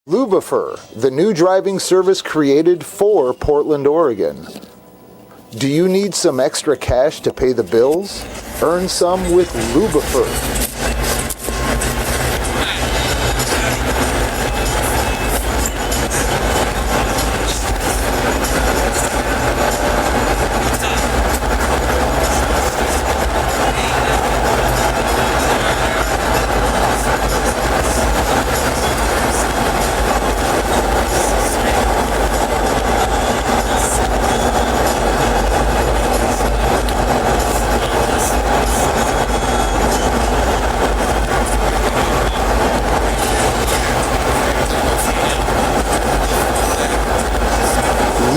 LUBIFER, the new driving service created for Portland, Oregon. Do you need some extra cash to pay the bills? Earn some with LUBIFER.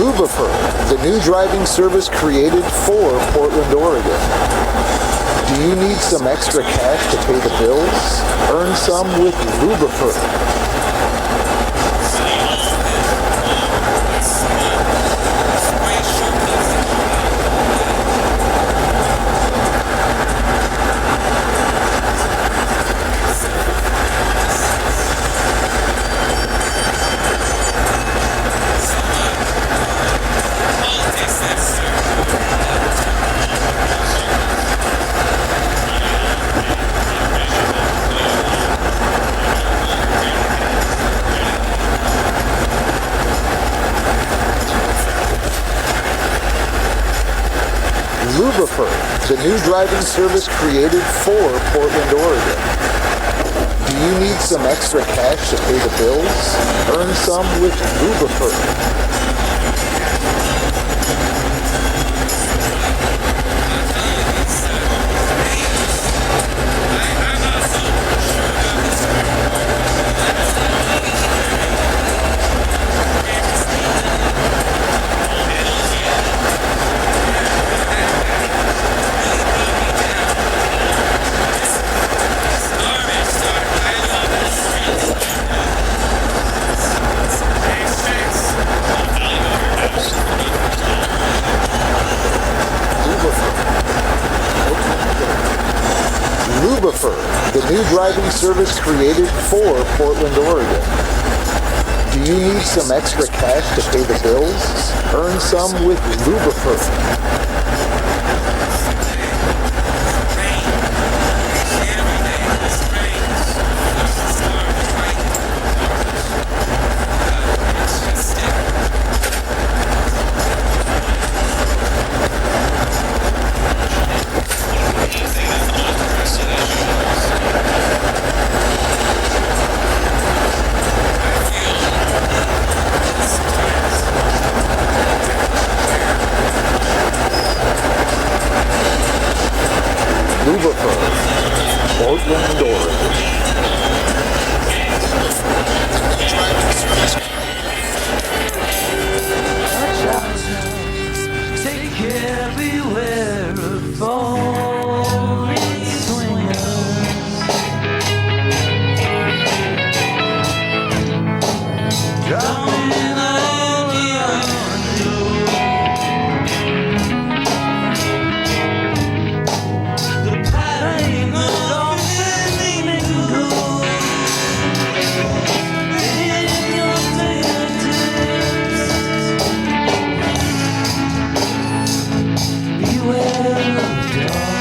LUBIFER, the new driving service created for Portland, Oregon. Do you need some extra cash to pay the bills? Earn some with LUBIFER. LUBIFER, the new driving service created for Portland, Oregon. Do you need some extra cash to pay the bills? Earn some with LUBIFER. LUBIFER, the new driving service created for Portland, Oregon. Do you need some extra cash to pay the bills? Earn some with LUBIFER. LUBIFER, Portland, Oregon. Take care, beware of falling swingers. Drowning all around you. The pain of all feeling good in your fingertips. Beware of darkness.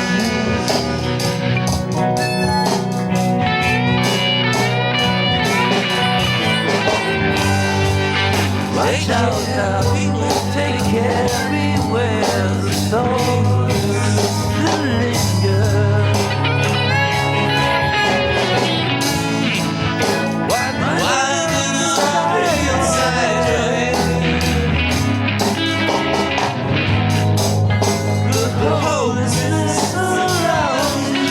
Watch out now, take care, beware the souls that linger. Winding up inside good hopelessness around you.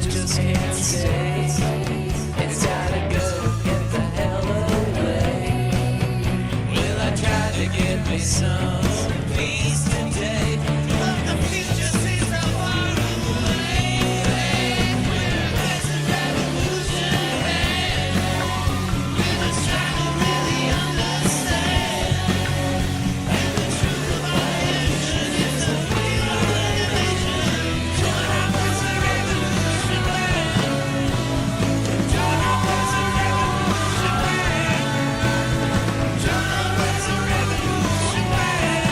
just can't stay. It's gotta go, get the hell away. Well, I tried to get me some peace today, but the future seems so far away. There's a revolution ahead. We're just trying to really understand. And the truth of our illusion is a free revelation. Join up as a revolution man. Join up as a revolution man. Join up as a revolution man.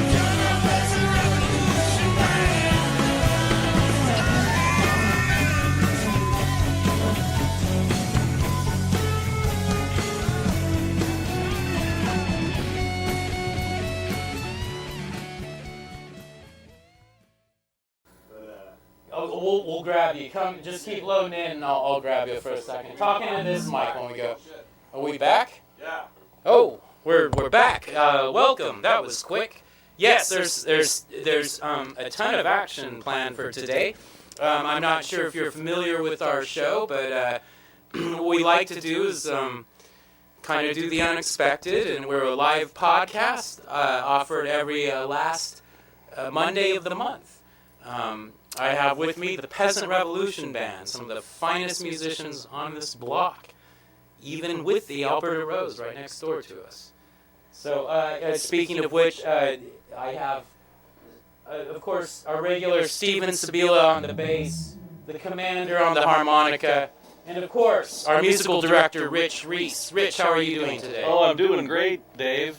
Join up as a revolution man. Oh, we'll grab you. Come, just keep loading in, and I'll grab you for a second. Talking to this mic when we go. Are we back? Yeah. Oh, we're back. Welcome. That was quick. Yes, there's a ton of action planned for today. I'm not sure if you're familiar with our show, but what we like to do is kind of do the unexpected, and we're a live podcast offered every last Monday of the month. I have with me the Peasant Revolution Band, some of the finest musicians on this block, even with the Alberta Rose right next door to us. So, speaking of which, I have, of course, our regular Stephen Cebula on the bass, the Commander on the harmonica, and of course, our musical director, Reece. Rich, how are you doing today? Oh, I'm doing great, Dave.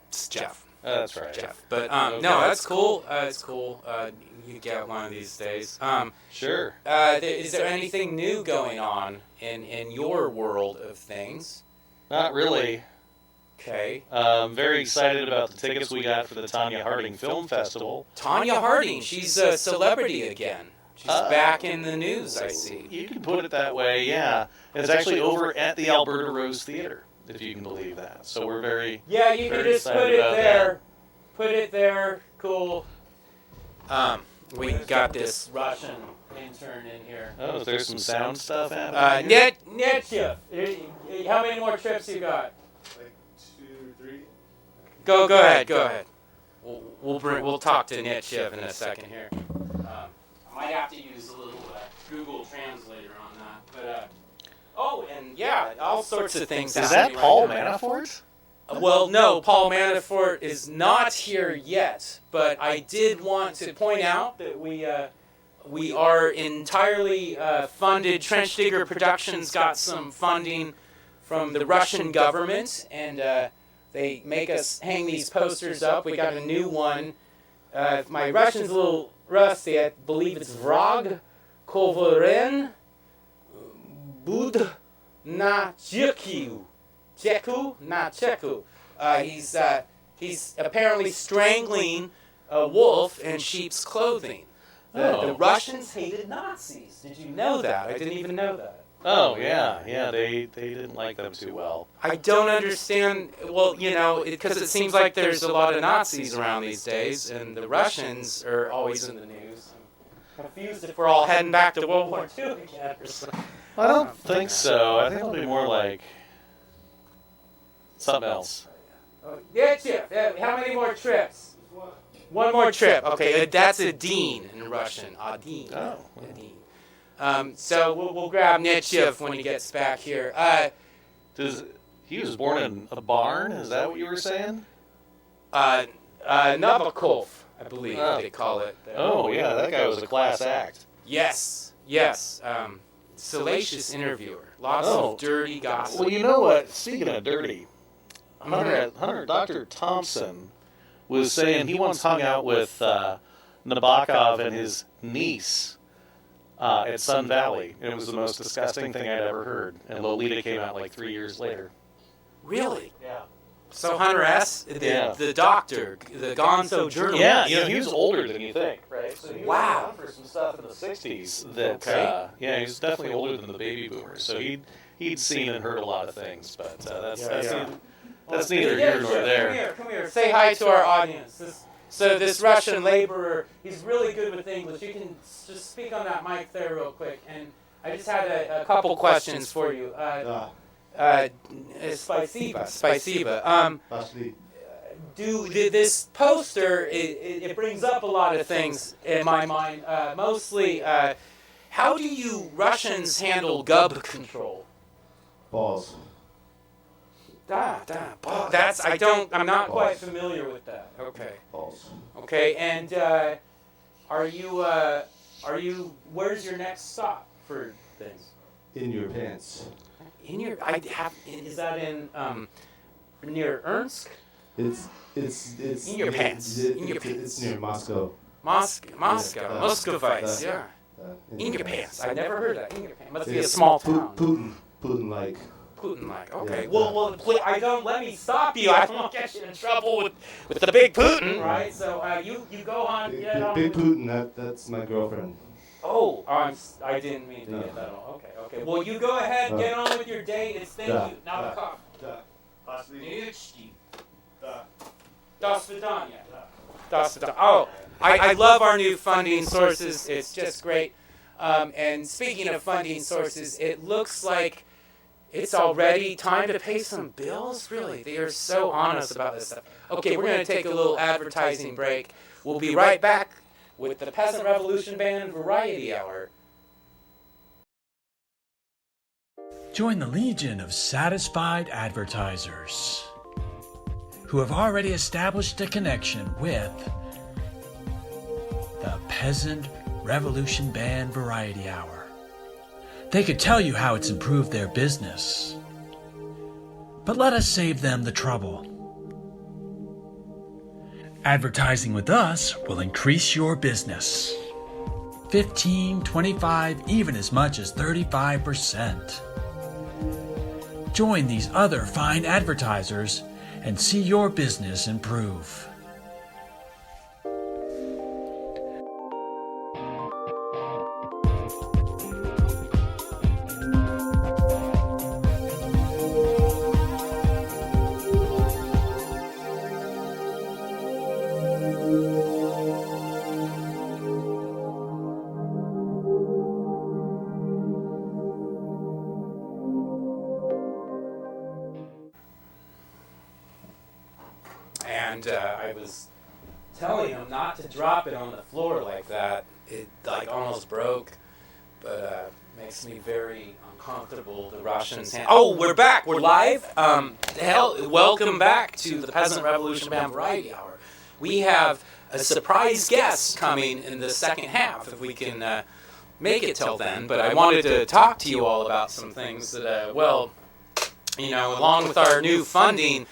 It's Jeff. That's right. Jeff. But Okay. no, that's cool. It's cool. You get one of these days. Sure. Is there anything new going on in your world of things? Not really. Okay. Very excited about the tickets we got for the Tanya Harding Film Festival. Tanya Harding, she's a celebrity again. She's back in the news, I see. You can put it that way, yeah. It's actually over at the Alberta Rose Theater, if you can believe that. So we're very... Yeah, you can Very just put excited it about there. Put it there. Cool. We got this Russian intern in here. Oh, is there some sound stuff happening? here? Nedchev, how many more trips you got? Like 2 or 3. Go ahead. We'll talk to Nedchev in a second here. I might have to use a little Google Translator on that, but and yeah, all sorts of things. Is that happening Paul right now. Manafort? Well, no, Paul Manafort is not here yet, but I did want to point out that we are entirely funded. Trench Digger Productions got some funding from the Russian government, and they make us hang these posters up. We got a new one. If my Russian's a little rusty, I believe it's Vrag Kovoren Bud na Cheku. Cheku? Not Cheku. He's apparently strangling a wolf in sheep's clothing. The Russians hated Nazis. Did you know that? I didn't even know that. Oh, yeah, they didn't like them too well. I don't understand, well, because it seems like there's a lot of Nazis around these days, and the Russians are always in the news. I'm confused if we're all heading back to World War II again or something. I don't think so. I think it'll be more like something else. Yeah, Chip, how many more trips? One more trip. Okay, that's a dean in Russian. Adin. Oh. Adin. So we'll grab Nedchev when he gets back here. He was born in a barn? Is that what you were saying? Nabokov, I believe they call it. Oh, yeah, that guy was a class act. Yes. Salacious interviewer. Lots of dirty gossip. Well, you know what? Speaking of dirty, Dr. Thompson was saying he once hung out with Nabokov and his niece at Sun Valley. And it was the most disgusting thing I'd ever heard. And Lolita came out like 3 years later. Really? Yeah. So Hunter S., the doctor, the gonzo journalist. Yeah, he was older than you think, right? So he was Wow. around for some stuff in the 60s that, he was definitely older than the baby boomers. So he'd seen and heard a lot of things, but that's neither here nor there. Come here. Say hi to our audience. So this Russian laborer, he's really good with English. You can just speak on that mic there real quick. And I just had a couple questions for you. Spasiba. Actually, This poster, it brings up a lot of things in my mind. Mostly, how do you Russians handle gub control? balls. I'm not quite familiar with that. Okay. Balls. Okay, and are you, where's your next stop for things? In your pants. Is that in, near Ernst? It's In your pants. In your pants. It's near Moscow. Moscow. Muscovites, yeah. In your pants. I never heard that. In your pants. Must be a small town. Putin like. Putin-like. Okay. Yeah. Well, I don't. Let me stop you. I won't get you in trouble with the big Putin, right? So you go on. Big Putin. That's my girlfriend. Oh, I didn't mean to get that on. Okay. Well, you go ahead. Get on with your day. It's thank you. Now Das Vidanya. Oh, I love our new funding sources. It's just great. And speaking of funding sources, it looks like it's already time to pay some bills. Really, they are so honest about this stuff. Okay, we're going to take a little advertising break. We'll be right back with the Peasant Revolution Band Variety Hour. Join the legion of satisfied advertisers who have already established a connection with the Peasant Revolution Band Variety Hour. They could tell you how it's improved their business, but let us save them the trouble. Advertising with us will increase your business 15, 25, even as much as 35%. Join these other fine advertisers and see your business improve. And I was telling him not to drop it on the floor like that. It like almost broke, but makes me very uncomfortable. The Russians. Oh, we're back. We're live. Welcome back to the Peasant Revolution Band Variety Hour. We have a surprise guest coming in the second half, if we can make it till then. But I wanted to talk to you all about some things that, along with our new funding,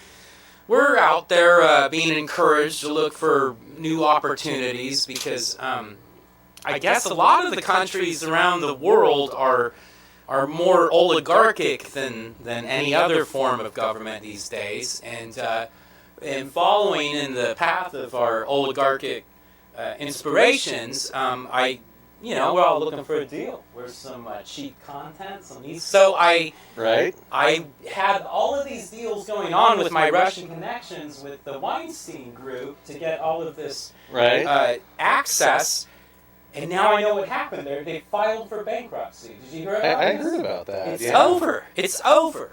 we're out there being encouraged to look for new opportunities because I guess a lot of the countries around the world are more oligarchic than any other form of government these days. And following in the path of our oligarchic inspirations, we're all looking for a deal. Where's some cheap content, some these. So I had all of these deals going on with my Russian connections with the Weinstein Group to get all of this access. And now I know what happened there. They filed for bankruptcy. Did you hear about I this? heard about that. It's over. It's over.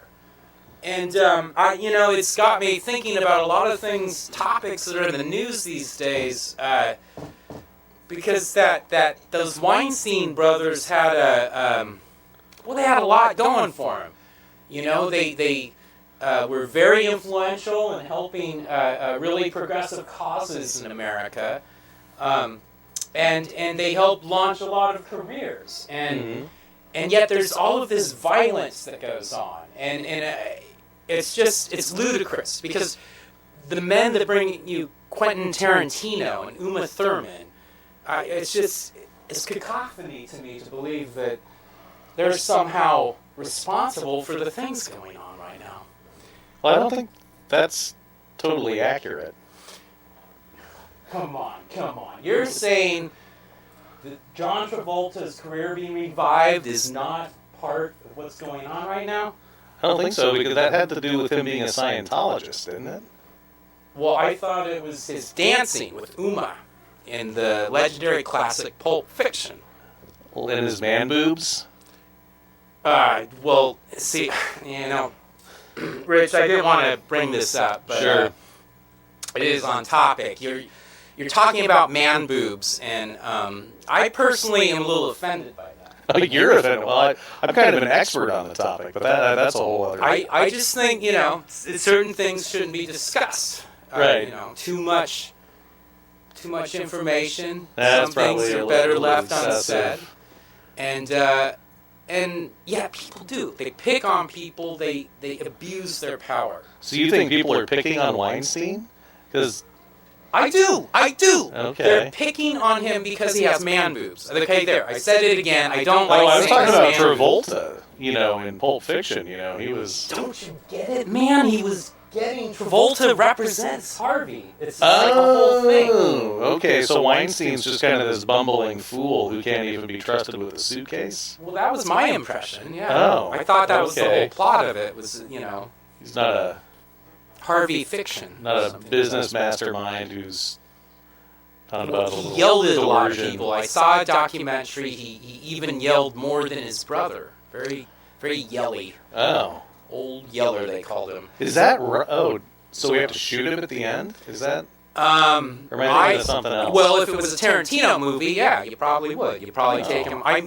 And it's got me thinking about a lot of topics that are in the news these days. Because those Weinstein brothers had they had a lot going for them. They were very influential in helping really progressive causes in America, and they helped launch a lot of careers. And yet there's all of this violence that goes on, and it's ludicrous because the men that bring you Quentin Tarantino and Uma Thurman. It's cacophony to me to believe that they're somehow responsible for the things going on right now. Well, I don't think that's totally accurate. Come on. You're saying that John Travolta's career being revived is not part of what's going on right now? I don't think so, because that had to do with him being a Scientologist, didn't it? Well, I thought it was his dancing with Uma in the legendary classic Pulp Fiction. Well, and his man boobs. Well, see, Rich, I didn't want to bring this up, but Sure. it is on topic. You're talking about man boobs, and I personally am a little offended by that. Oh, you're offended. Well, I'm kind of an expert on the topic, but that's a whole other. I just think certain things shouldn't be discussed. Right. Too much information. That's Some things probably are a better little left excessive. unsaid. And yeah, people do. They pick on people. They abuse their power. So you think people are picking on Weinstein? Because I do. Okay. They're picking on him because he has man boobs. Okay, there. I said it again. I don't like I was saying talking about man boobs. Travolta. In Pulp Fiction, he was. Don't you get it, man? He was getting Travolta represents Harvey. It's like a whole thing. Oh, okay. So Weinstein's just kind of this bumbling fool who can't even be trusted with a suitcase. Well, that was my impression. Yeah. Oh, I thought that was the okay. whole plot of it. Was He's not a Harvey fiction. business mastermind who's not about He yelled at a lot of delusion. people. I saw a documentary. He even yelled more than his brother. Very, very yelly. Oh, Old yeller, they called him. is that so we have to shoot him at the end? Is that? Or am I thinking of something else? Well, if it was a Tarantino movie, yeah, you probably would. You'd probably take him. I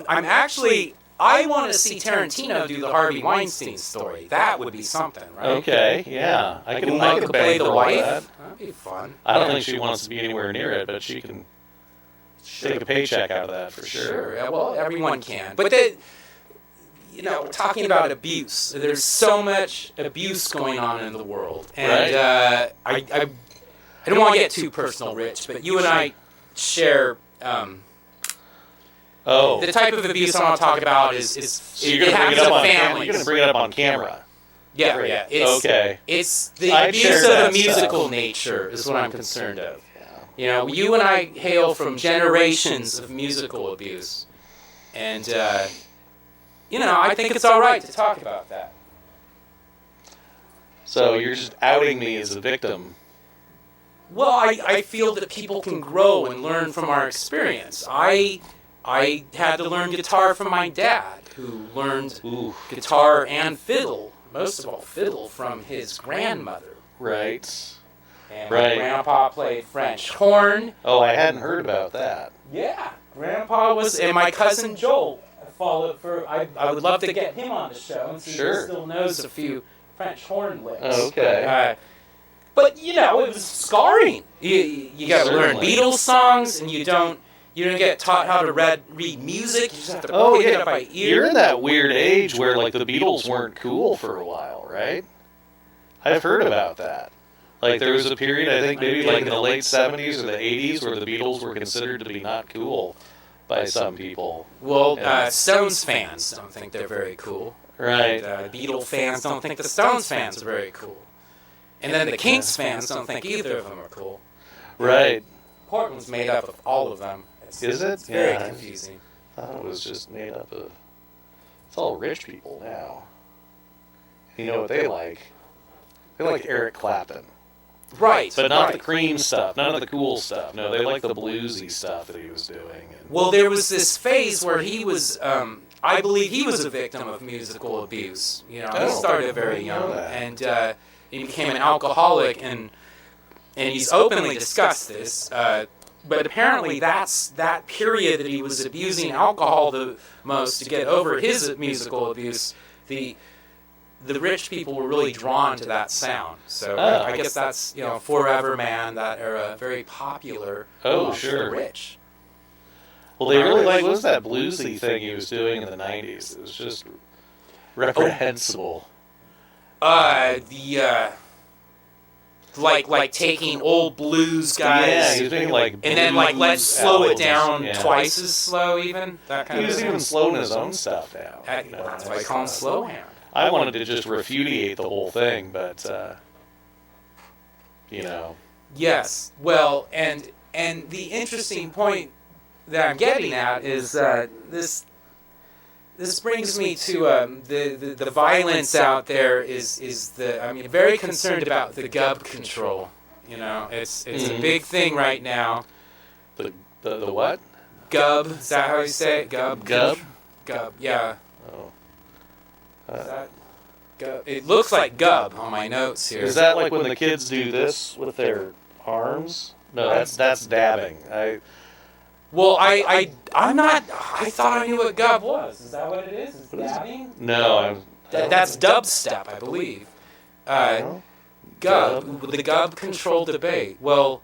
want to see Tarantino do the Harvey Weinstein story. That would be something, right? Okay, yeah, I could Uma could play bang the for all wife. that. That'd be fun. I don't think she wants to be anywhere near it, but she can take a paycheck out of that for sure. Sure. Yeah, well, everyone can. But talking about abuse, there's so much abuse going on in the world, and I don't want to get too personal, Rich, but you and I share. The type of abuse I want to talk about is So you're gonna bring it happens up in on camera. families. You're gonna bring it up on camera. Yeah. It's, Okay. It's the I'd abuse share of that the musical stuff. nature is what I'm concerned of. You and I hail from generations of musical abuse, and I think it's all right to talk about that. So you're just outing me as a victim. Well, I feel that people can grow and learn from our experience. I had to learn guitar from my dad, who learned guitar and fiddle, most of all fiddle, from his grandmother. Right. And Right. my grandpa played French horn. Oh, I hadn't heard about that. Yeah, Grandpa was, and my cousin Joel followed for. I would love to get him on the show and see if Sure. he still knows a few French horn licks. Oh, okay. But it was scarring. You got to learn Certainly. Beatles songs, and you don't get taught how to read music. You just have to Oh, pick it yeah. up by ear. You're in that weird age where the Beatles weren't cool for a while, right? I've heard about that. There was a period, I think maybe in the late 70s or the 80s, where the Beatles were considered to be not cool by some people. Well, Yeah. Stones fans don't think they're very cool. Right. And, Beatle fans don't think the Stones fans are very cool. And then the Kinks fans don't think either of them are cool. Right. Portland's made up of all of them. Is it? It's very Yeah. confusing. I thought it was just made up of. It's all rich people now. You know what they like? They like Eric Clapton. Right. But not right. the cream stuff, none of the cool stuff. No, they like the bluesy stuff that he was doing. And Well, there was this phase where he was, I believe he was a victim of musical abuse. He started very young, and he became an alcoholic, and he's openly discussed this. But apparently, that's that period that he was abusing alcohol the most to get over his musical abuse. The rich people were really drawn to that sound. So I guess that's Forever Man, that era, very popular amongst sure. the rich. Well, they really what was that bluesy thing he was doing in the 90s? It was just reprehensible. Like taking old blues guys, Yeah, he was making and then blues let's slow it albums. down twice as slow, even that kind He of was thing. even slowing his own stuff down. That's why I call him slow hand. I wanted to just repudiate the whole thing, but Yes, well, and the interesting point that I'm getting at is this brings me to the violence out there is very concerned about the gub control. You know, it's a big thing right now. The what? Gub, is that how you say it? Gub? Gub? Gub, yeah. Oh. Is that gub? It looks like gub on my notes here. Is that like when the kids do this with their arms? No, that's dabbing. Well, I'm not. I thought I knew what gub was. Is that what it is? Is dabbing? No, That's dubstep, I believe. Gub, the gub control debate. Well,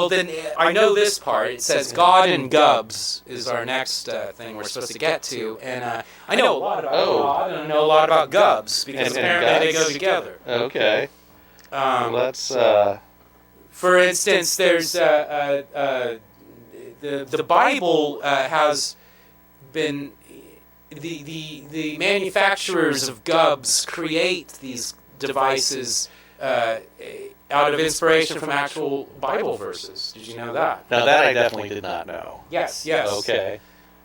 then I know this part. It says God and gubs is our next thing we're supposed to get to, and I know a lot about God and I know a lot about gubs because And apparently they guts? go together. Okay. Let's. For instance, there's the Bible has been the manufacturers of gubs create these devices out of inspiration from actual Bible verses. Did you know that? Now that I definitely did not know. Yes. Okay.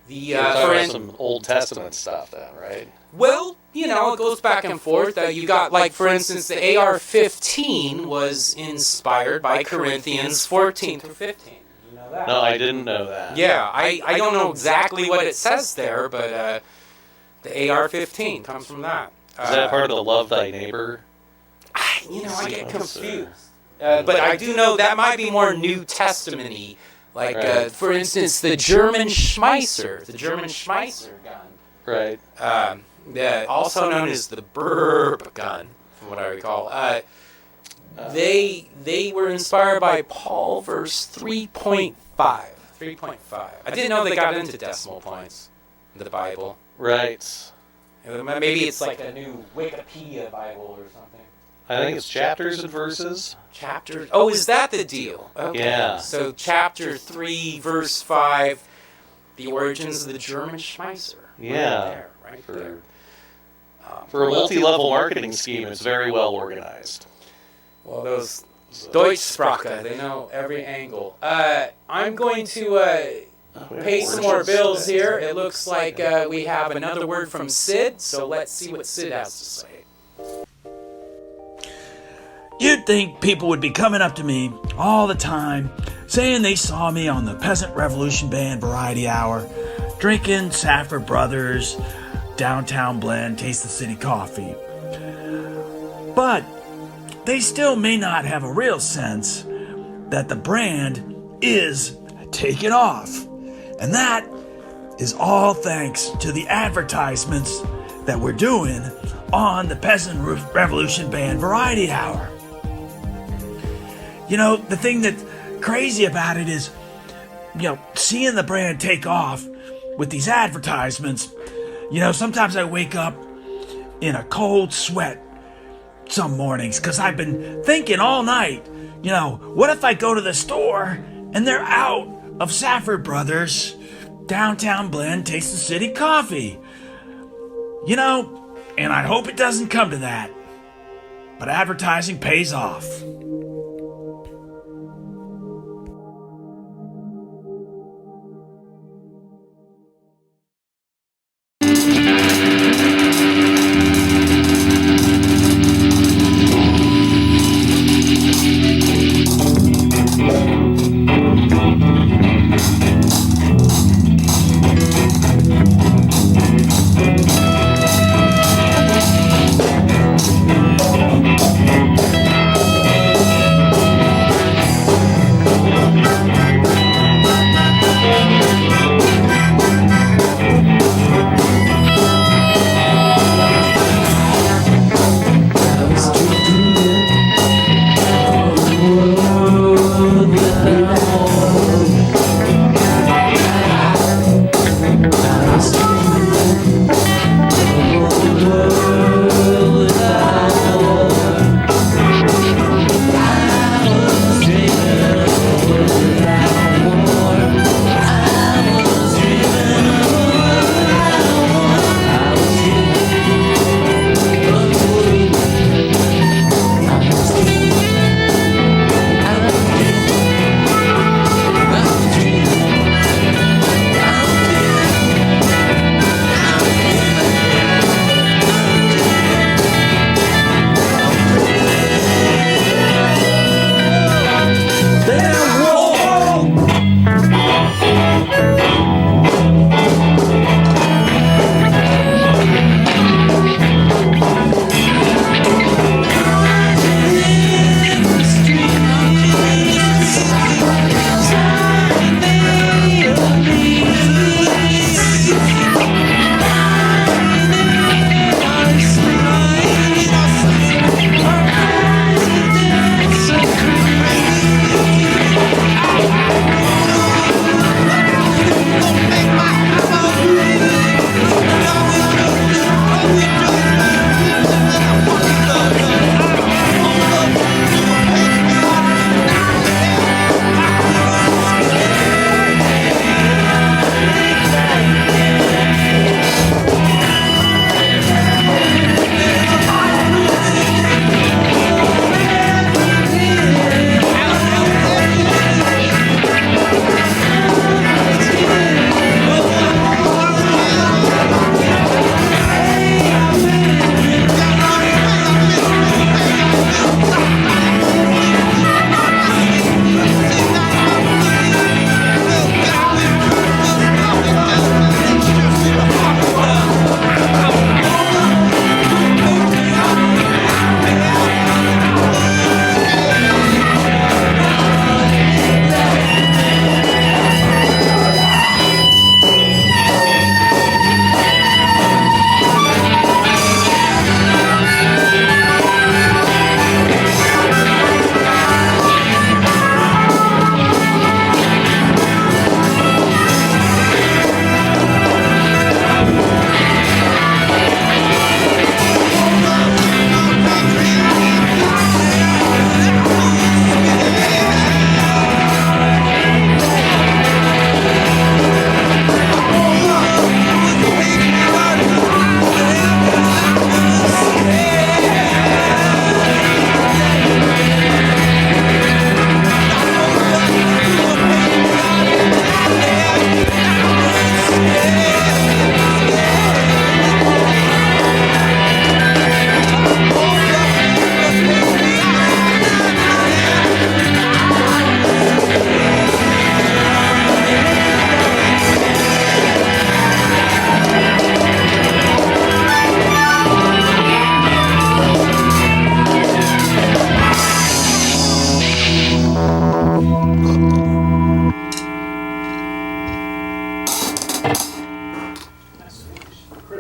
The We're talking for about in- some Old Testament stuff then, right? Well, you know, it goes back and forth. You got, like, for instance, the AR-15 was inspired by Corinthians 14 through 15. You know that? No, I didn't know that. Yeah, I don't know exactly what it says there, but the AR-15 comes from that. Is that part of the Love Thy Neighbor? You know, I get confused. But I do know that might be more New Testament-y. Like, Right. for instance, the German Schmeisser gun. Right. Also known as the burp gun, from what I recall. They were inspired by Paul verse 3.5. 3.5. I didn't know they got into decimal points in the Bible. Right. Maybe it's like a new Wikipedia Bible or something. I think it's chapters and verses. Chapter. Oh, is that the deal? Okay. Yeah. So chapter 3, verse 5, the origins of the German Schmeisser. Yeah. Right For- there. For a multi-level marketing scheme, it's very well organized. Well, those Deutschsprache, they know every angle. I'm going to pay some more bills here. It looks like we have another word from Sid, so let's see what Sid has to say. You'd think people would be coming up to me all the time, saying they saw me on the Peasant Revolution Band Variety Hour, drinking Safford Brothers, Downtown Blend, Taste the City coffee. But they still may not have a real sense that the brand is taking off. And that is all thanks to the advertisements that we're doing on the Peasant Revolution Band Variety Hour. You know, the thing that's crazy about it is, you know, seeing the brand take off with these advertisements. You know, sometimes I wake up in a cold sweat some mornings because I've been thinking all night, you know, what if I go to the store and they're out of Safford Brothers Downtown Blend Taste the City coffee? You know, and I hope it doesn't come to that. But advertising pays off.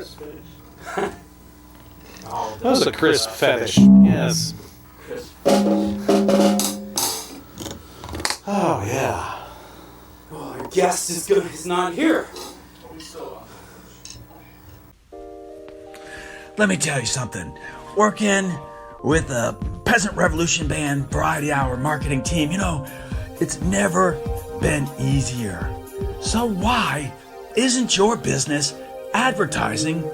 crisp finish. That was a crisp fetish. Yes. Crisp. Oh, yeah. Well, our guest is not here. Let me tell you something. Working with the Peasant Revolution Band Variety Hour marketing team, it's never been easier. So why isn't your business advertising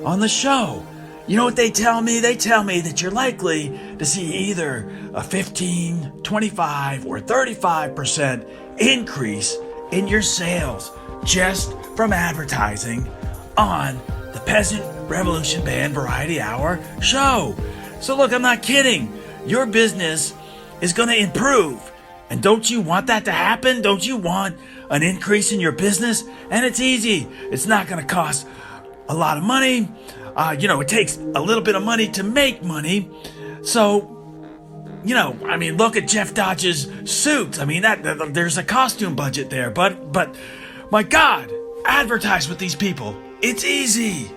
on the show? You know what they tell me? They tell me that you're likely to see either a 15, 25, or 35% increase in your sales just from advertising on the Peasant Revolution Band Variety Hour show. So look, I'm not kidding. Your business is going to improve. And don't you want that to happen? Don't you want an increase in your business? And it's easy. It's not going to cost a lot of money. It takes a little bit of money to make money. So, look at Jeff Dodge's suits. That there's a costume budget there. But my God, advertise with these people. It's easy.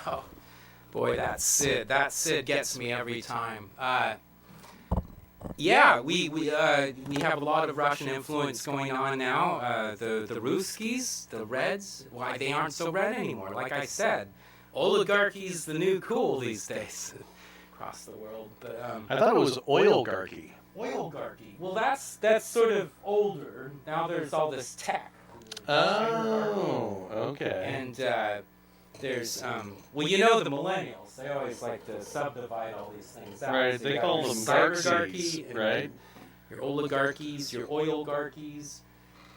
Oh, boy, that Sid gets me every time. Yeah, we have a lot of Russian influence going on now. The Ruskies, the Reds, why they aren't so red anymore. Like I said, oligarchy's the new cool these days across the world. But I thought it was oilgarchy. Oilgarchy. Well, that's sort of older. Now there's all this tech. Oh, okay. And there's the millennials. They always like to subdivide all these things out. Right, So they you call got them your garchies, cybergarchy, and right? Your oligarchies, your oilgarchies,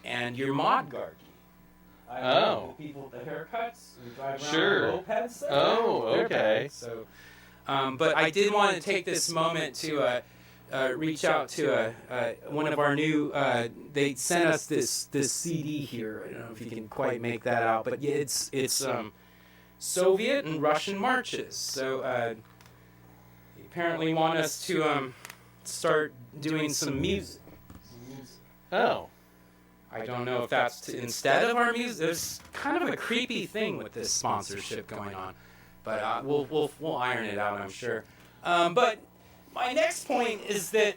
and your modgarchy. Oh. The people with the haircuts who drive around Sure. mopeds. Oh, they're okay. bad. So, but I did want to take this moment to reach out to one of our new. They sent us this CD here. I don't know if you can quite make that out, but yeah, it's Soviet and Russian marches. So they apparently want us to start doing some music. Oh. I don't know if that's instead of our music. There's kind of a creepy thing with this sponsorship going on, but we'll iron it out, I'm sure. But my next point is that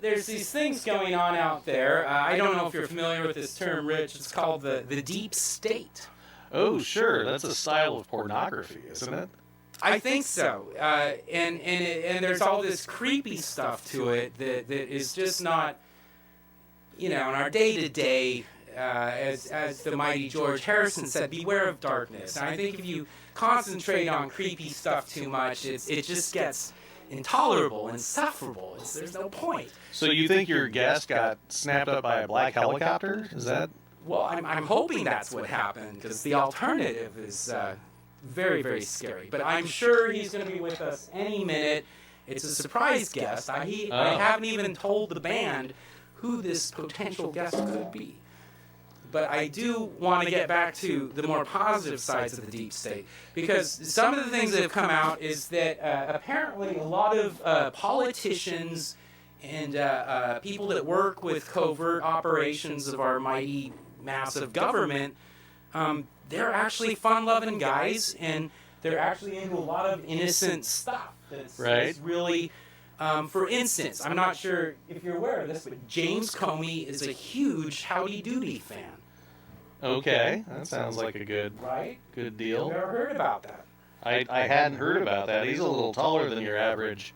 there's these things going on out there. I don't know if you're familiar with this term, Rich. It's called the deep state. Oh, sure. That's a style of pornography, isn't it? I think so. And there's all this creepy stuff to it that is just not, in our day-to-day, as the mighty George Harrison said, beware of darkness. And I think if you concentrate on creepy stuff too much, it just gets intolerable, insufferable. There's no point. So you think your guest got snapped up by a black helicopter? Is that... Well, I'm hoping that's what happened, because the alternative is very, very scary. But I'm sure he's going to be with us any minute. It's a surprise guest. I haven't even told the band who this potential guest could be. But I do want to get back to the more positive sides of the deep state, because some of the things that have come out is that apparently a lot of politicians and people that work with covert operations of our mighty massive government, they're actually fun-loving guys, and they're actually into a lot of innocent stuff. That's really, for instance, I'm not sure if you're aware of this, but James Comey is a huge Howdy Doody fan. Okay, that sounds like a good deal. You ever heard about that? I hadn't heard about that. He's a little taller than your average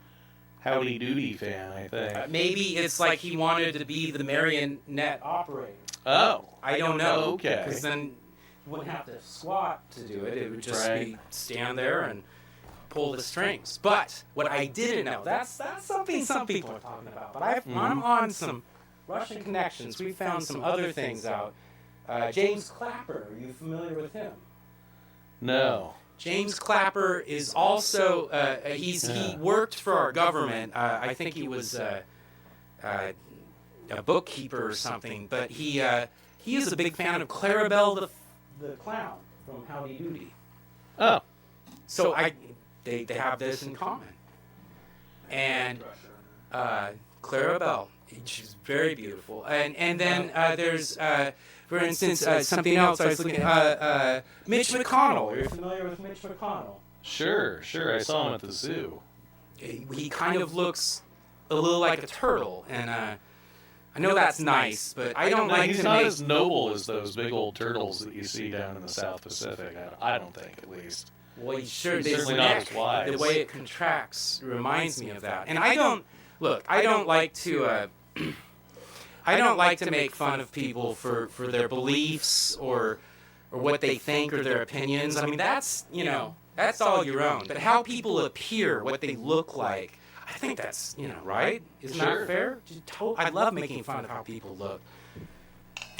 Howdy Doody fan, I think. Maybe it's like he wanted to be the marionette operator. Oh. I don't know. Okay. Because then you wouldn't have to squat to do it. It would just be stand there and pull the strings. But what I didn't know, that's something some people are talking about. But I'm on some Russian connections. We found some other things out. James Clapper, are you familiar with him? No. James Clapper is also, he worked for our government. I think he was a bookkeeper or something, but he is a big fan of Clarabelle the clown from Howdy Doody. Oh. So they have this in common. And Clara Bell, she's very beautiful. And then there's, for instance, something else I was looking at, Mitch McConnell. You're familiar with Mitch McConnell? Sure. I saw him at the zoo. He kind of looks a little like a turtle, and I know that's nice, but I don't like he's to not make... as noble as those big old turtles that you see down in the South Pacific. I don't think, at least. Well, He's this certainly not neck, as wise. the way it contracts reminds me of that. And I don't like to make fun of people for their beliefs or what they think or their opinions. I mean, that's all your own. But how people appear, what they look like, I think that's, right? Isn't that fair? I love making fun of how people look.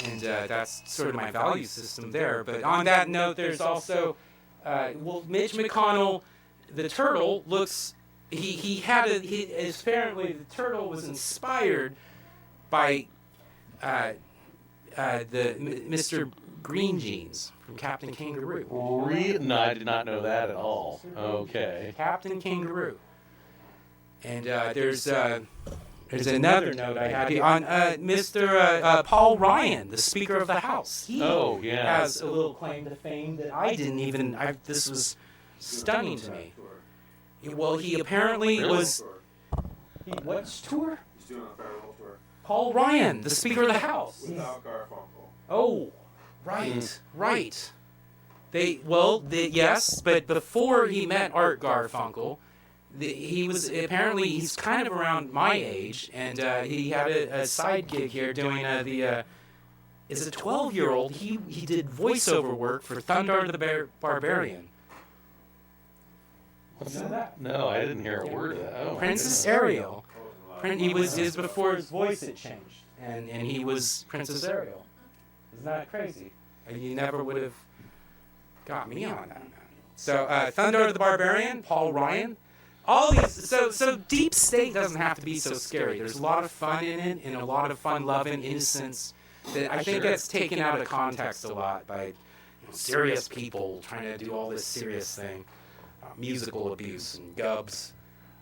And that's sort of my value system there. But on that note, there's also... Mitch McConnell, the turtle, looks. Apparently the turtle was inspired by the Mr. Green Jeans from Captain Kangaroo. No, I did not know that at all. Okay. Captain Kangaroo. And there's another note I had here on Mr. Paul Ryan, the Speaker of the House. He has a little claim to fame that I didn't even. This was stunning to me. Well, he apparently was. What tour? He's doing a farewell tour. Paul Ryan, the Speaker of the House. Without Garfunkel. Oh, right. Yes, but before he met Art Garfunkel. He's kind of around my age, and he had a side gig here doing is a 12-year-old. He did voiceover work for Thundar the Barbarian. What's that? No, I didn't hear a word of that. Oh, Princess Ariel. He was before his voice had changed, and he was Princess Ariel. Isn't that crazy? You never would have got me on that. So Thundar the Barbarian, Paul Ryan. All these, so Deep State doesn't have to be so scary. There's a lot of fun in it, and a lot of fun, love, and innocence that I think gets taken out of context a lot by serious people trying to do all this serious thing, musical abuse and gubs.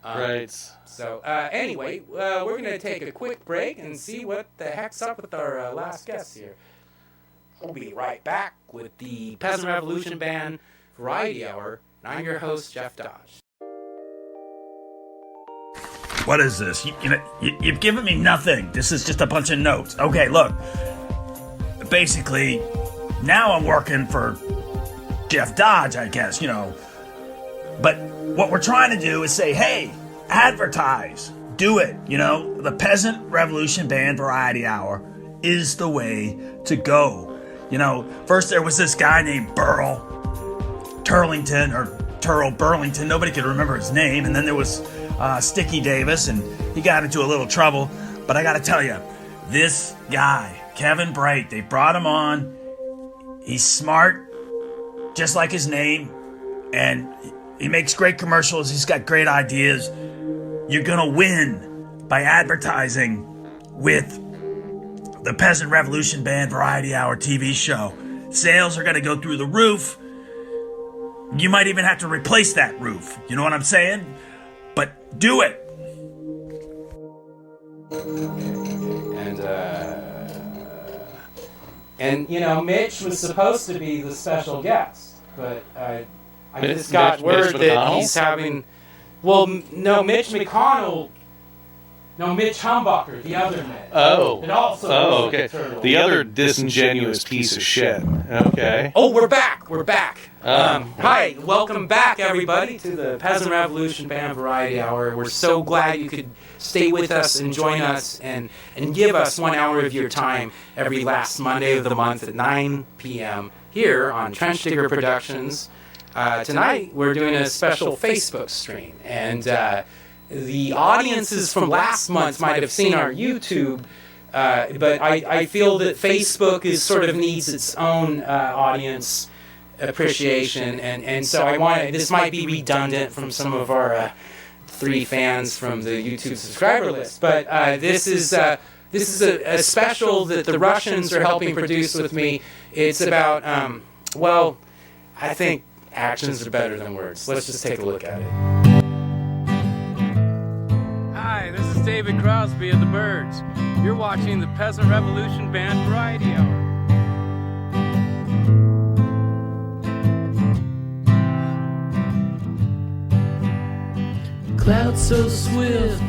Right. So anyway, we're going to take a quick break and see what the heck's up with our last guest here. We'll be right back with the Peasant Revolution Band Variety Hour. And I'm your host, Jeff Dodge. What is this? You've given me nothing. This is just a bunch of notes. Okay, look. Basically, now I'm working for Jeff Dodge, I guess, But what we're trying to do is say, hey, advertise. Do it. The Peasant Revolution Band Variety Hour is the way to go. First there was this guy named Burl Turlington, or Turl Burlington. Nobody could remember his name. And then there was Sticky Davis, and he got into a little trouble. But I got to tell you, this guy, Kevin Bright, they brought him on. He's smart, just like his name, and he makes great commercials. He's got great ideas. You're going to win by advertising with the Peasant Revolution Band Variety Hour TV show. Sales are going to go through the roof. You might even have to replace that roof. You know what I'm saying? But do it. And Mitch was supposed to be the special guest, but I just got word that he's having. Well, no, Mitch McConnell. No, Mitch Humbucker, the other Mitch. Oh. It also okay. The other disingenuous piece of shit. Okay. Oh, we're back. We're back. Hi, welcome back, everybody, to the Peasant Revolution Band Variety Hour. We're so glad you could stay with us and join us and give us 1 hour of your time every last Monday of the month at 9 p.m. here on Trench Digger Productions. Tonight, we're doing a special Facebook stream, and the audiences from last month might have seen our YouTube, but I feel that Facebook is sort of needs its own audience appreciation, and so this might be redundant from some of our 3 fans from the YouTube subscriber list, but this is a special that the Russians are helping produce with me. It's about well, I think actions are better than words. Let's just take a look at it. Hi, this is David Crosby of the Birds. You're watching the Peasant Revolution Band Variety Hour. Clouds so swift,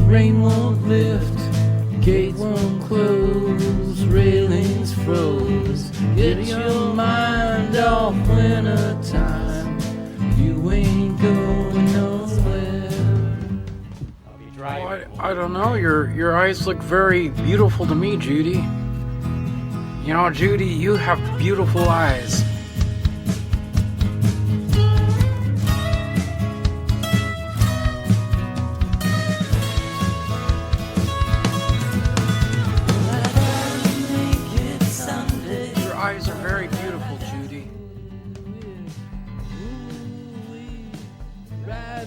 rain won't lift, gate won't close, railings froze. Get your mind off winter time, you ain't going nowhere. I don't know. Your eyes look very beautiful to me, Judy. You know, Judy, you have beautiful eyes. Your eyes are very beautiful, Judy. I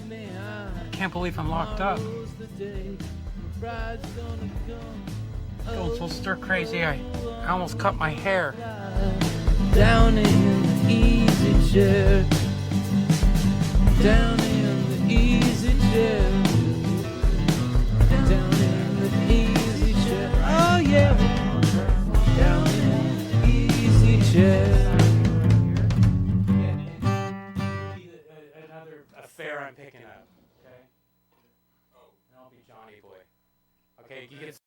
can't believe I'm locked up. Going so stir crazy, I almost cut my hair. Down in the easy chair, down in the easy chair, down in the easy chair. Oh yeah, down in the easy chair. Another affair I'm picking up. Okay. Oh, and I'll be Johnny Boy. Okay, you get.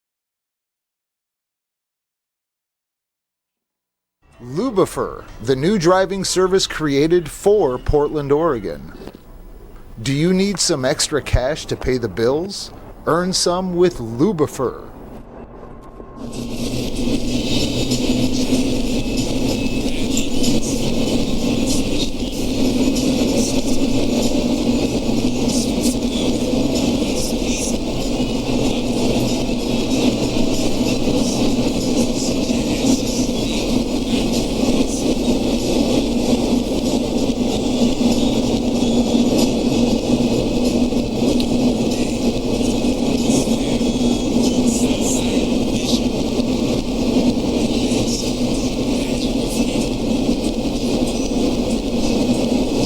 LUBIFER, the new driving service created for Portland, Oregon. Do you need some extra cash to pay the bills? Earn some with LUBIFER.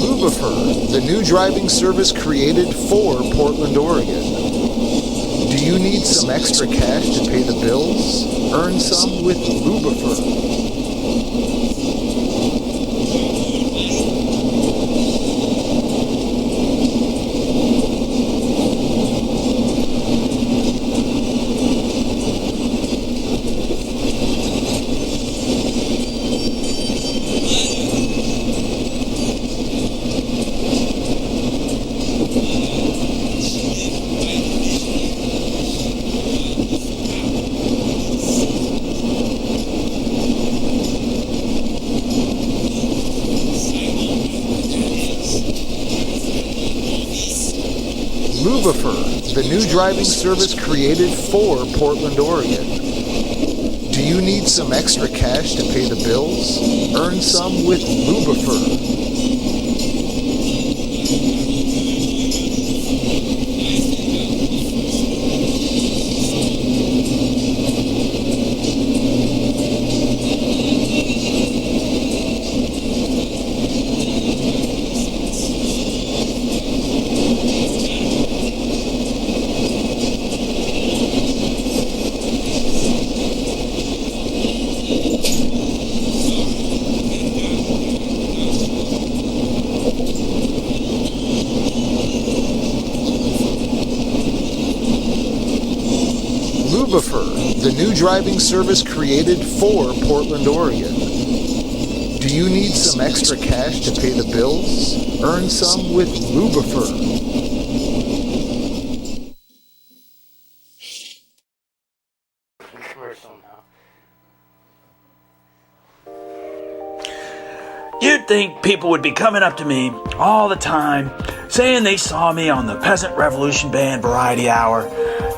LUBIFER, the new driving service created for Portland, Oregon. Do you need some extra cash to pay the bills? Earn some with LUBIFER. LUBIFER, the new driving service created for Portland, Oregon. Do you need some extra cash to pay the bills? Earn some with LUBIFER. LUBIFER, the new driving service created for Portland, Oregon. Do you need some extra cash to pay the bills? Earn some with LUBIFER. You'd think people would be coming up to me all the time, saying they saw me on the Peasant Revolution Band Variety Hour,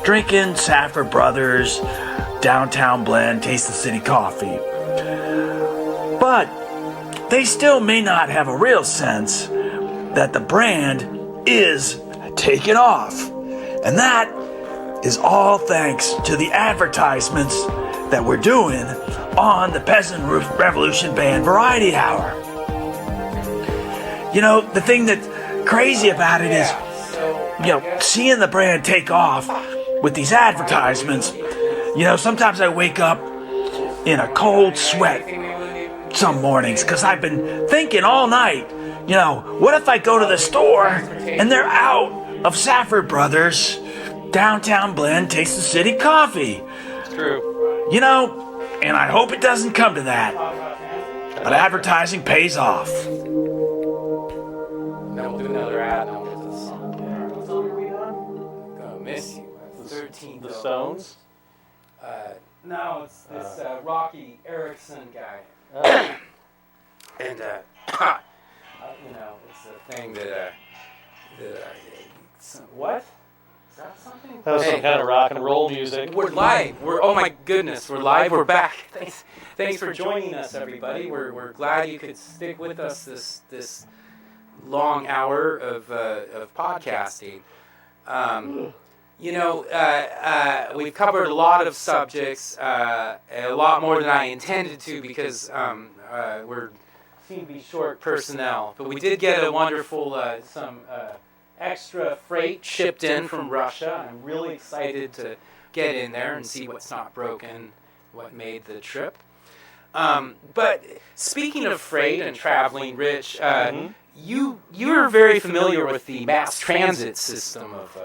drinking Safford Brothers, Downtown Blend, Taste the City coffee. But they still may not have a real sense that the brand is taking off. And that is all thanks to the advertisements that we're doing on the Peasant Revolution Band Variety Hour. You know, the thing that's crazy about it is, seeing the brand take off with these advertisements. You know, sometimes I wake up in a cold sweat some mornings because I've been thinking all night, what if I go to the store and they're out of Safford Brothers Downtown Blend Taste the City coffee? It's true. And I hope it doesn't come to that. But advertising pays off. Then we'll do another ad, and then we'll get to the song. What song are we on? Gonna miss you. 13. The Stones? No, it's this Roky Erickson guy. And, it's a thing that what? Is that something? That was some kind of rock and roll music. We're live. Oh my goodness, we're live. We're back. Thanks for joining us, everybody. We're glad you could stick with us this long hour of podcasting. We've covered a lot of subjects, a lot more than I intended to because we're seem to be short personnel. But we did get a wonderful some extra freight shipped in from Russia. I'm really excited to get in there and see what's not broken, what made the trip. But speaking of freight and traveling, Rich, you're very familiar with the mass transit system of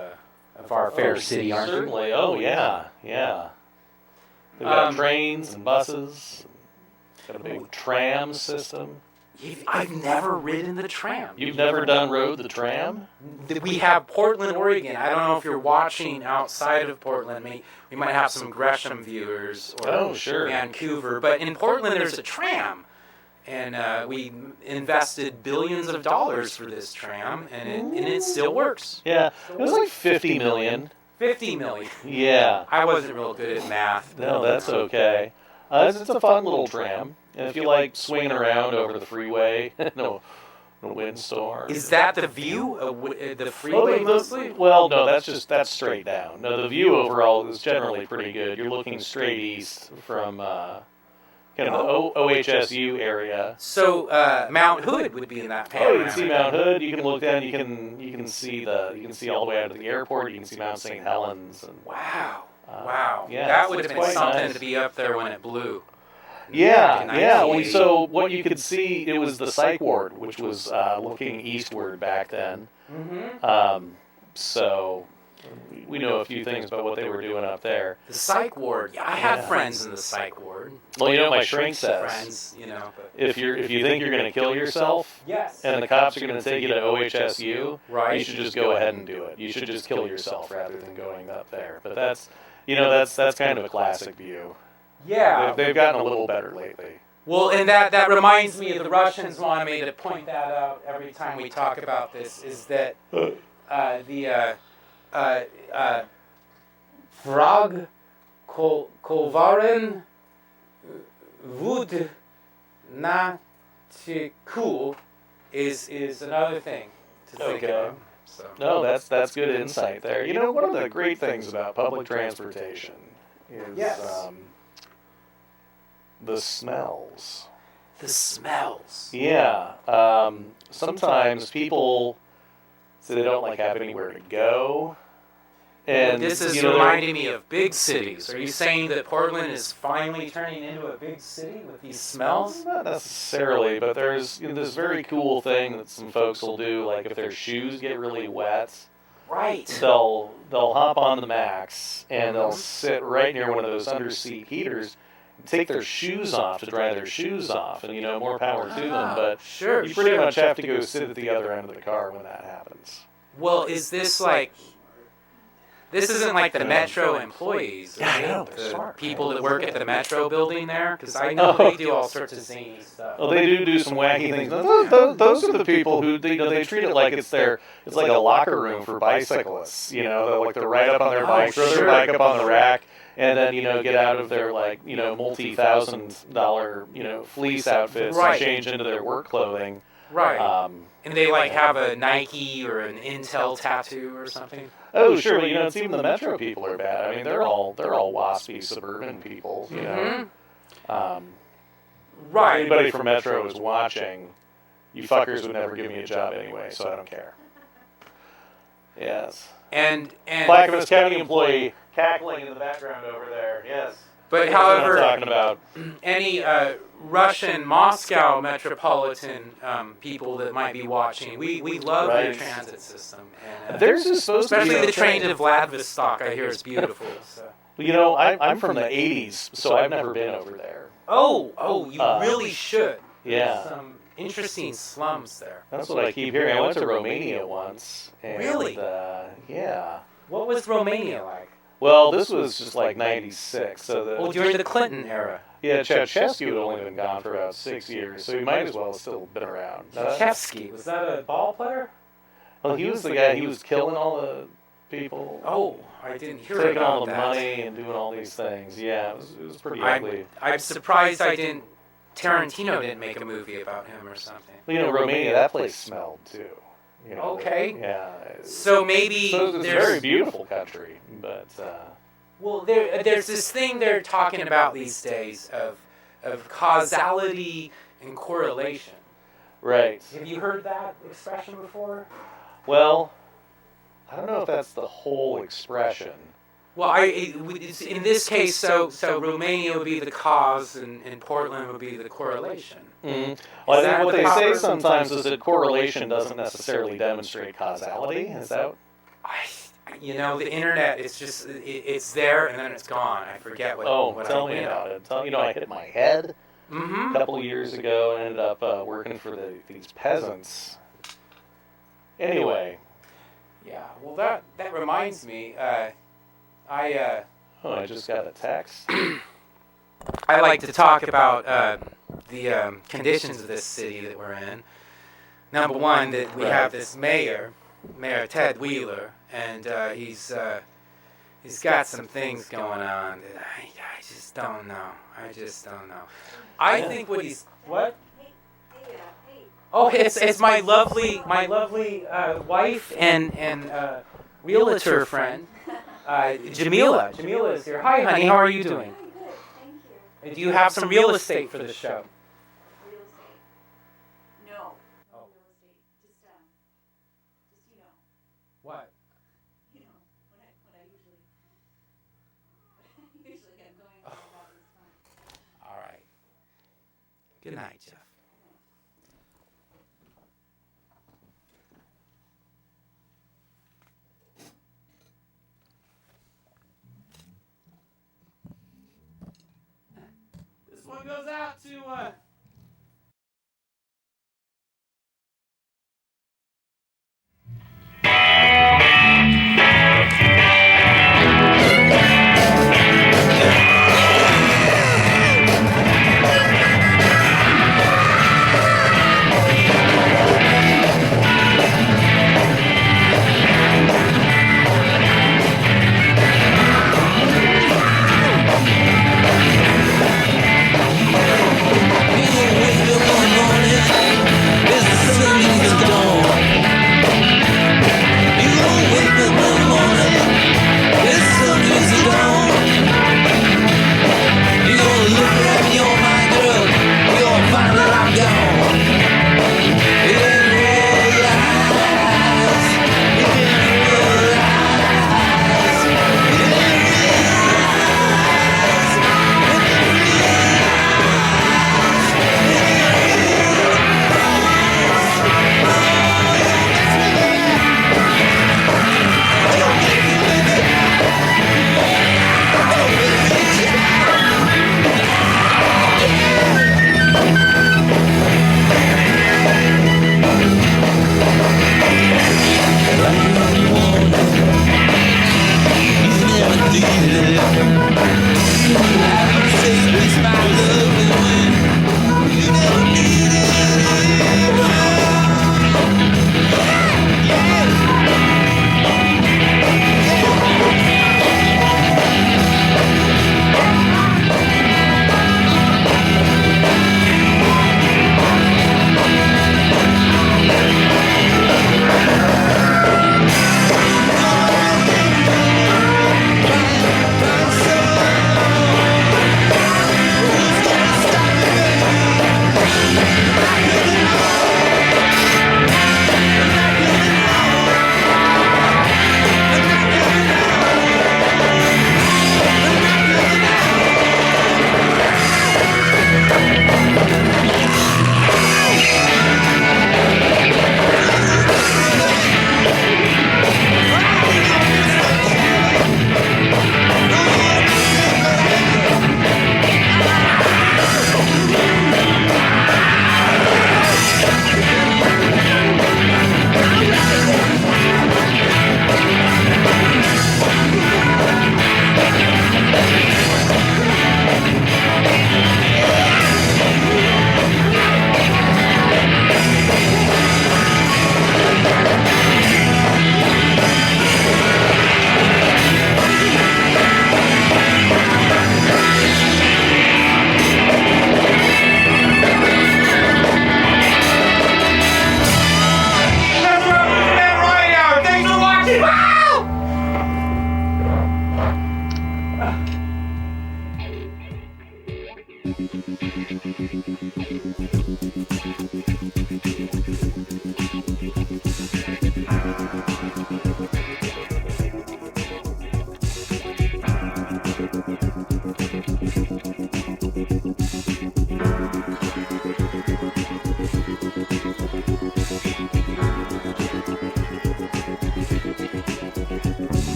our fair city, aren't you? Certainly. Oh, yeah. They've got trains and buses. Got a big tram system. I've never ridden the tram. You've never rode the tram? We have Portland, Oregon. I don't know if you're watching outside of Portland. We might have some Gresham viewers or Vancouver. But in Portland, there's a tram. And we invested billions of dollars for this tram, and it still works. Yeah, it was like $50 million. 50 million. Yeah. I wasn't real good at math. No, that's okay. It's a fun little tram. And if you like swinging around over the freeway, no windstorm. Is that the view of the freeway mostly? Well, no, that's straight down. No, the view overall is generally pretty good. You're looking straight east from kind of the OHSU area. So Mount Hood would be in that panorama. Oh, you can see Mount Hood. You can look down. You can see all the way out to the airport. You can see Mount St. Helens. And, wow. Yeah, that would have been something nice to be up there when it blew. Yeah. So what you could see, it was the psych ward, which was looking eastward back then. Mm-hmm. So we know a few things about what they were doing up there. The psych ward. Yeah, I had friends in the psych ward. Well, my shrink says, friends, but if you think you're going to kill yourself, yes, and the cops are going to take you to OHSU, right, you should just go ahead and do it. You should just kill yourself rather than going up there. But that's kind of a classic view. Yeah, they've gotten a little better lately. Well, and that reminds me of the Russians wanted me to point that out every time we talk about this, is that Vrag Kovaren Vud na Teku is another thing to think about. So. No, that's good insight there. One of the great things about public transportation is the smells. The smells. Yeah. Sometimes people say they don't have anywhere to go. And this is reminding me of big cities. Are you saying that Portland is finally turning into a big city with these smells? Not necessarily, but there's this very cool thing that some folks will do, like if their shoes get really wet. Right. They'll hop on the Max and they'll sit right near one of those under-seat heaters and take their shoes off to dry their shoes off, and more power to them, but you pretty much have to go sit at the other end of the car when that happens. Well, is this this isn't like the Metro employees, right? Yeah, the smart, people that work at the Metro building there? Because I know they do all sorts of zany stuff. Well, they do some wacky things. Those are the people who they treat it like it's like a locker room for bicyclists. They'll right up on their bike, throw their bike up on the rack, and then get out of their multi-$1,000 fleece outfits and change into their work clothing. Right. And they have a Nike or an Intel tattoo or something. Oh, sure, but it's even the Metro people are bad. I mean, they're all waspy suburban people. Right. Anybody from Metro is watching. You fuckers would never give me a job anyway, so I don't care. Yes. And Clackamas County employee cackling in the background over there. Yes. but That's what I'm however, talking about. any Russian Moscow metropolitan people that might be watching, we love your Right. transit system. And, Theirs is supposed to be especially the okay. train to Vladivostok, I hear is beautiful. So. You know, I'm from the 80s, so I've never been over there. Oh, you really should. Yeah. There's some interesting slums there. That's what I keep hearing. I went to Romania once. And, Really? Yeah. What was Romania like? Well, this was just like 96, so Oh, during the Clinton era. yeah, Ceausescu had only been gone for about 6 years, so he might as well have still been around. Chevsky, was that a ball player? Well, he was the guy, he was killing all the people, Oh, I didn't hear taking about all the that. money and doing all these things. Yeah, it was pretty ugly. I'm surprised Tarantino didn't make a movie about him or something. Well, you know, Romania, that place smelled too. You know, Okay. Yeah. So maybe So it's a there's very beautiful country, but well, there's this thing they're talking about these days of causality and correlation. right. Have you heard that expression before? Well, I don't know if that's the whole expression. Well, it's in this case, so Romania would be the cause, and Portland would be the correlation. Mm-hmm. Well, I Is that think what they the say proper- sometimes is that correlation doesn't necessarily demonstrate causality. Is that? The internet, it's just, it's there and then it's gone. I forget what. Oh, what tell I, me you know. about it. I hit my head Mm-hmm. a couple years ago and ended up working for these peasants. Anyway, Yeah. Well, that reminds me. I just got a text. I like to talk about the conditions of this city that we're in. Number one, that we have this Mayor Ted Wheeler, and he's got some things going on that I just don't know. I think what he's what? Oh, it's my lovely wife and realtor friend, Jamila. Jamila is here. Hi, honey. How are you doing? Good, thank you. Do you have some real estate for the show? Real estate? No. No real estate. Just What? what I usually I'm going about this time. All right. Good night, Jeff. This one goes out to